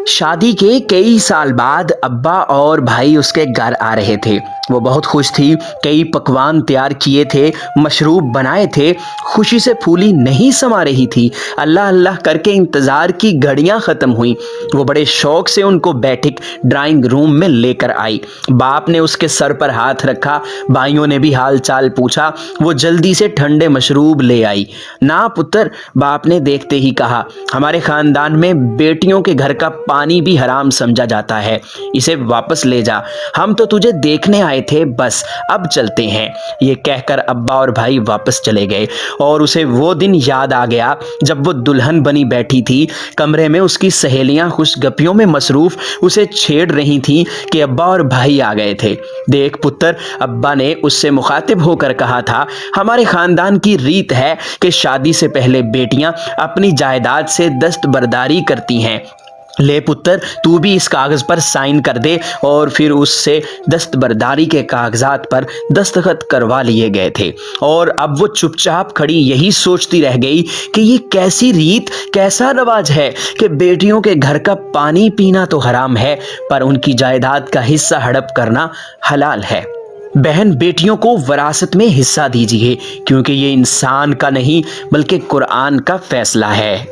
شادی کے کئی سال بعد ابا اور بھائی اس کے گھر آ رہے تھے۔ وہ بہت خوش تھی، کئی پکوان تیار کیے تھے، مشروب بنائے تھے، خوشی سے پھولی نہیں سما رہی تھی۔ اللہ اللہ کر کے انتظار کی گھڑیاں ختم ہوئیں۔ وہ بڑے شوق سے ان کو بیٹھک ڈرائنگ روم میں لے کر آئی۔ باپ نے اس کے سر پر ہاتھ رکھا، بھائیوں نے بھی حال چال پوچھا۔ وہ جلدی سے ٹھنڈے مشروب لے آئی۔ نا پتر، باپ نے دیکھتے ہی کہا، ہمارے خاندان میں بیٹیوں کے گھر کا پانی بھی حرام سمجھا جاتا ہے، اسے واپس لے جا، ہم تو تجھے دیکھنے آئے تھے، بس اب چلتے ہیں۔ یہ کہہ کر ابا اور بھائی واپس چلے گئے اور اسے وہ دن یاد آ گیا جب وہ دلہن بنی بیٹھی تھی، کمرے میں اس کی سہیلیاں خوش گپیوں میں مصروف اسے چھیڑ رہی تھیں کہ ابا اور بھائی آ گئے تھے۔ دیکھ پتر، ابا نے اس سے مخاطب ہو کر کہا تھا، ہمارے خاندان کی ریت ہے کہ شادی سے پہلے بیٹیاں اپنی جائیداد سے دستبرداری کرتی ہیں۔ لے پتر، تو بھی اس کاغذ پر سائن کر دے، اور پھر اس سے دستبرداری کے کاغذات پر دستخط کروا لیے گئے تھے۔ اور اب وہ چپ چاپ کھڑی یہی سوچتی رہ گئی کہ یہ کیسی ریت، کیسا رواج ہے کہ بیٹیوں کے گھر کا پانی پینا تو حرام ہے، پر ان کی جائیداد کا حصہ ہڑپ کرنا حلال ہے۔ بہن، بیٹیوں کو وراثت میں حصہ دیجیے، کیونکہ یہ انسان کا نہیں بلکہ قرآن کا فیصلہ ہے۔